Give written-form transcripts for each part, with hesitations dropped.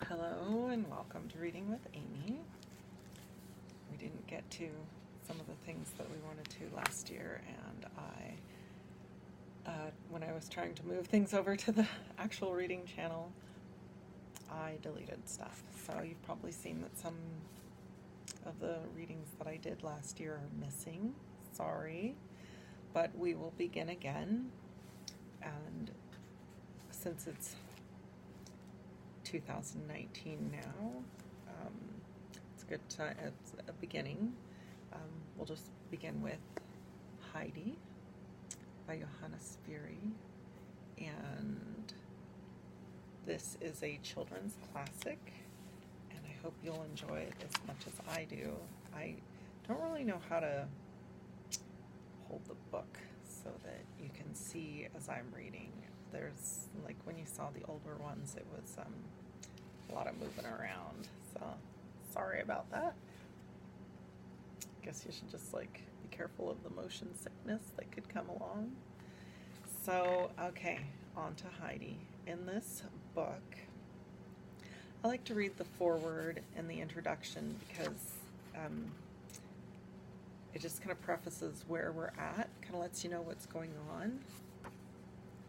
Hello and welcome to Reading with Amy. We didn't get to some of the things that we wanted to last year, and when I was trying to move things over to the actual reading channel, I deleted stuff. So you've probably seen that some of the readings that I did last year are missing. Sorry, but we will begin again, and since it's 2019 now, it's a good time, it's a beginning. We'll just begin with Heidi by Johanna Spyri, and this is a children's classic, and I hope you'll enjoy it as much as I do. I don't really know how to hold the book so that you can see as I'm reading. There's, like, when you saw the older ones, it was a lot of moving around, so sorry about that. I guess you should just be careful of the motion sickness that could come along. So, okay, on to Heidi. In this book, I like to read the foreword and the introduction because it just kind of prefaces where we're at, kind of lets you know what's going on,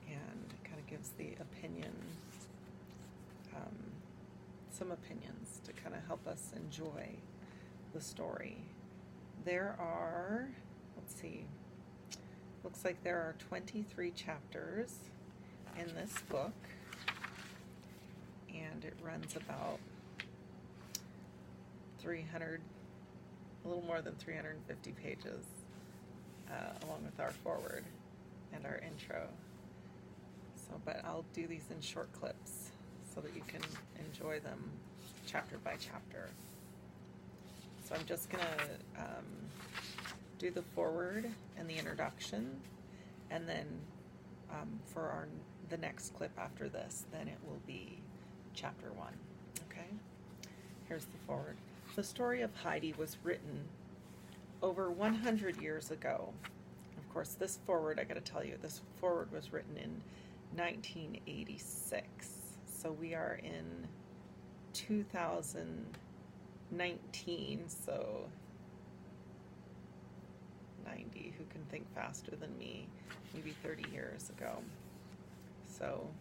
and kind of gives the opinion, some opinions to kind of help us enjoy the story. There are, let's see, looks like there are 23 chapters in this book, and it runs about 300, a little more than 350 pages, along with our foreword and our intro. So, but I'll do these in short clips so that you can enjoy them chapter by chapter. So I'm just gonna do the foreword and the introduction, and then for the next clip after this, then it will be chapter 1. Okay? Here's the foreword. The story of Heidi was written over 100 years ago. Of course, this foreword, I gotta tell you, this foreword was written in 1986. So we are in 2019, so 90, who can think faster than me, maybe 30 years ago. So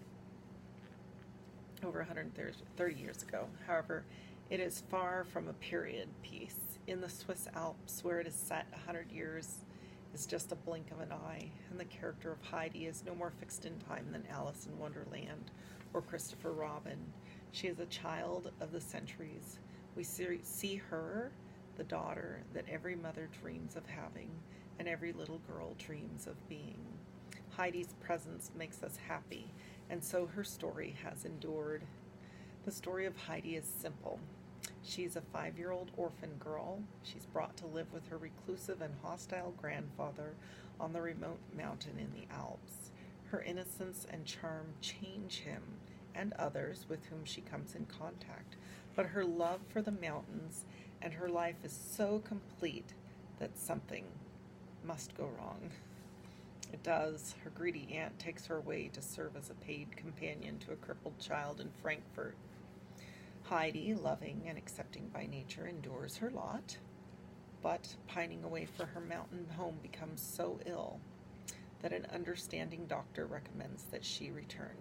over 130 years ago. However, it is far from a period piece. In the Swiss Alps, where it is set, 100 years is just a blink of an eye, and the character of Heidi is no more fixed in time than Alice in Wonderland or Christopher Robin. She is a child of the centuries. We see her, the daughter that every mother dreams of having and every little girl dreams of being. Heidi's presence makes us happy, and so her story has endured. The story of Heidi is simple. She's a 5-year-old orphan girl. She's brought to live with her reclusive and hostile grandfather on the remote mountain in the Alps. Her innocence and charm change him and others with whom she comes in contact, but her love for the mountains and her life is so complete that something must go wrong. It does. Her greedy aunt takes her away to serve as a paid companion to a crippled child in Frankfurt. Heidi, loving and accepting by nature, endures her lot, but pining away for her mountain home becomes so ill that an understanding doctor recommends that she return.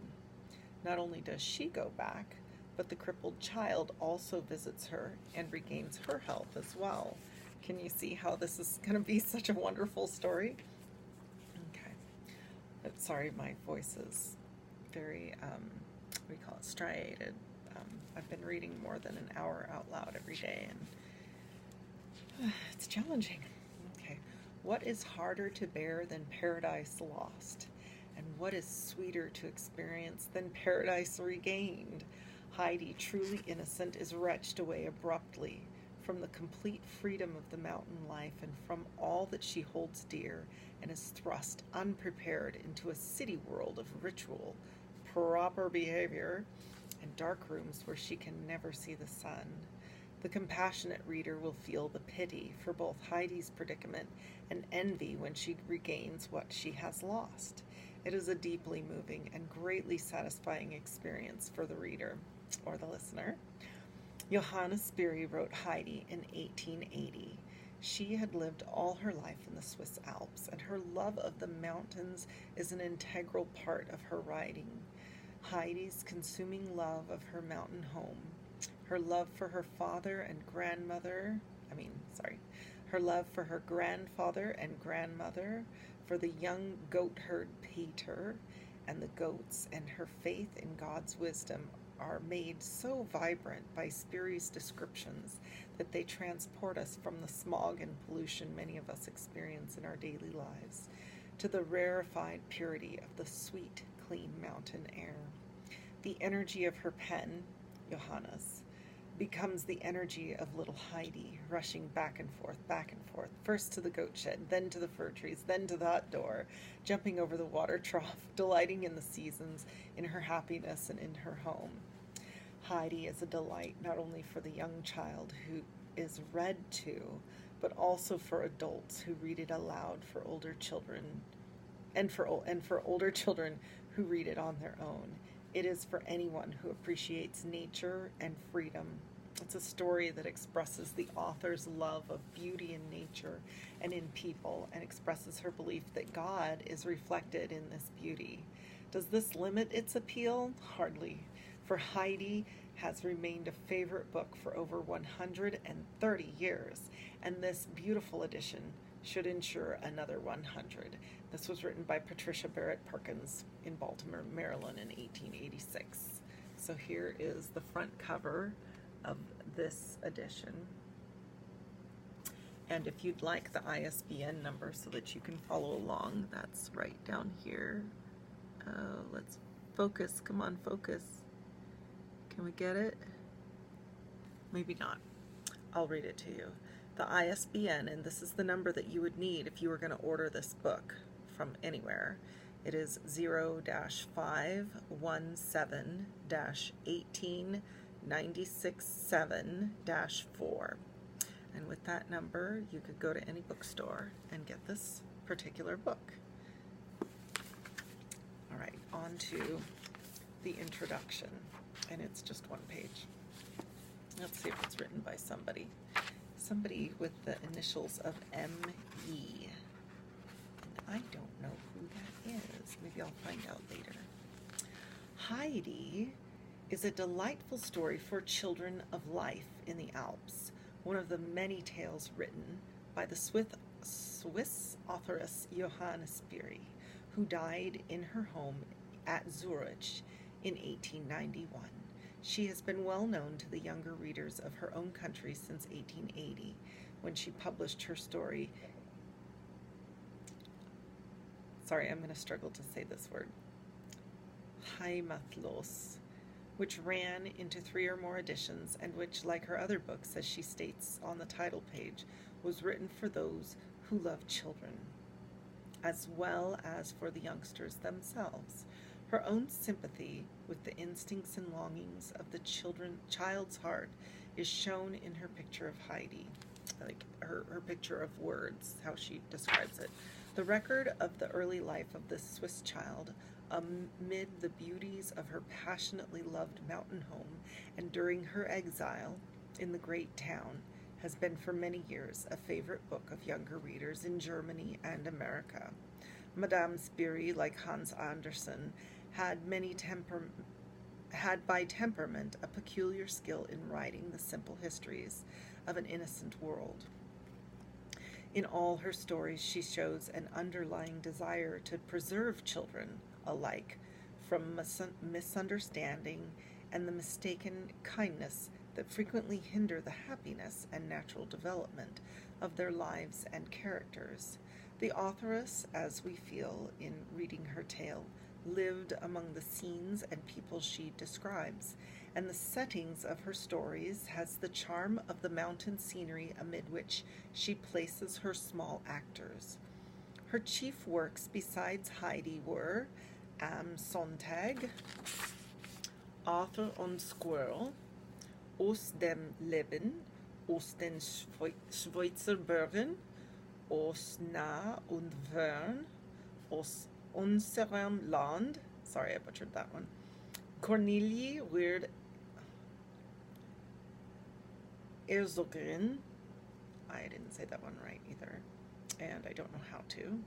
Not only does she go back, but the crippled child also visits her and regains her health as well. Can you see how this is going to be such a wonderful story? Okay. But sorry, my voice is very, we call it striated. I've been reading more than an hour out loud every day, and it's challenging. Okay. What is harder to bear than paradise lost? And what is sweeter to experience than paradise regained? Heidi, truly innocent, is wrenched away abruptly from the complete freedom of the mountain life and from all that she holds dear, and is thrust unprepared into a city world of ritual, proper behavior, and dark rooms where she can never see the sun. The compassionate reader will feel the pity for both Heidi's predicament and envy when she regains what she has lost. It is a deeply moving and greatly satisfying experience for the reader. or the listener. Johanna Spyri wrote Heidi in 1880. She had lived all her life in the Swiss Alps, and her love of the mountains is an integral part of her writing. Heidi's consuming love of her mountain home, her love for her father and grandmother, her love for her grandfather and grandmother, for the young goat herd Peter and the goats, and her faith in God's wisdom are made so vibrant by Spyri's descriptions that they transport us from the smog and pollution many of us experience in our daily lives to the rarefied purity of the sweet, clean mountain air. The energy of her pen, Johanna's, becomes the energy of little Heidi, rushing back and forth, first to the goat shed, then to the fir trees, then to the hut door, jumping over the water trough, delighting in the seasons, in her happiness, and in her home. Heidi is a delight not only for the young child who is read to, but also for adults who read it aloud for older children, and for older children who read it on their own. It is for anyone who appreciates nature and freedom. It's a story that expresses the author's love of beauty in nature and in people, and expresses her belief that God is reflected in this beauty. Does this limit its appeal? Hardly, for Heidi has remained a favorite book for over 130 years, and this beautiful edition should ensure another 100. This was written by Patricia Barrett Perkins in Baltimore, Maryland in 1886. So here is the front cover of this edition. And if you'd like the ISBN number so that you can follow along, that's right down here. Let's focus. Come on, focus. Can we get it? Maybe not. I'll read it to you. The ISBN, and this is the number that you would need if you were going to order this book from anywhere. It is 0-517-187-4. And with that number, you could go to any bookstore and get this particular book. All right, on to the introduction, and it's just one page. Let's see if it's written by somebody with the initials of M.E. And I don't know who that is. Maybe I'll find out later. Heidi is a delightful story for children of life in the Alps, one of the many tales written by the Swiss authoress Johanna Spyri, who died in her home at Zurich in 1891. She has been well known to the younger readers of her own country since 1880, when she published her story. Sorry, I'm going to struggle to say this word. Heimatlos, which ran into 3 or more editions, and which, like her other books, as she states on the title page, was written for those who love children, as well as for the youngsters themselves. Her own sympathy with the instincts and longings of the child's heart is shown in her picture of Heidi, like her picture of words, how she describes it. The record of the early life of this Swiss child amid the beauties of her passionately loved mountain home and during her exile in the great town has been for many years a favorite book of younger readers in Germany and America. Madame Spyri, like Hans Andersen, had by temperament a peculiar skill in writing the simple histories of an innocent world. In all her stories, she shows an underlying desire to preserve children alike from misunderstanding and the mistaken kindness that frequently hinder the happiness and natural development of their lives and characters. The authoress, as we feel in reading her tale, lived among the scenes and people she describes, and the settings of her stories has the charm of the mountain scenery amid which she places her small actors. Her chief works besides Heidi were Am Sonntag, Arthur und Squirrel, Aus dem Leben, aus den Schweizer Bergen, aus nah und fern, aus unserem Land. Sorry, I butchered that one. Cornelie wird Erzogin. I didn't say that one right either, and I don't know how to.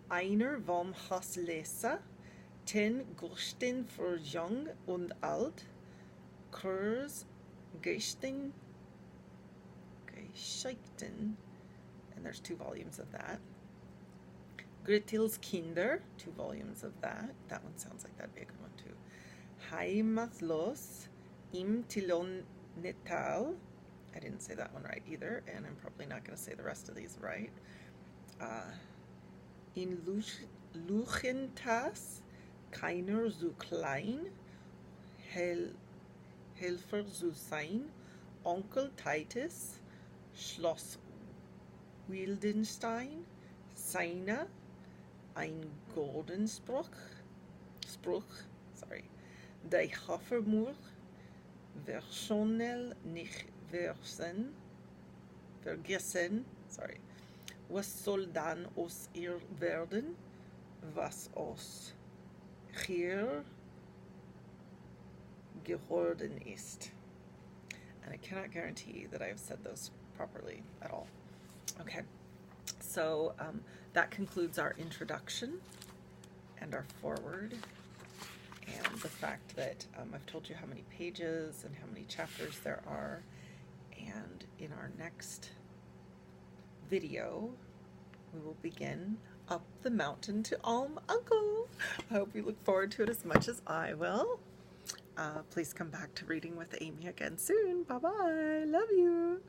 Einer vom Haus Lesa, ten Gursten für Jung und Alt, Kurs Geschichten, and there's 2 volumes of that. Gretel's Kinder, 2 volumes of that. That one sounds like that'd be a good one too. Heimatlos im Tilon-Netal. I didn't say that one right either, and I'm probably not going to say the rest of these right. In Luchentas, keiner so klein, Helfer so sein, Onkel Titus, Schloss Wildenstein, Seine, ein Goldenspruch, die Hafermur, Verschonel nicht vergessen, was soll dann aus ihr werden, was aus hier geworden ist. And I cannot guarantee that I have said those properly at all. Okay, so that concludes our introduction and our foreword, and the fact that I've told you how many pages and how many chapters there are. And in our next video, we will begin Up the Mountain to Alm Uncle. I hope you look forward to it as much as I will. Please come back to Reading with Amy again soon. Bye-bye. Love you.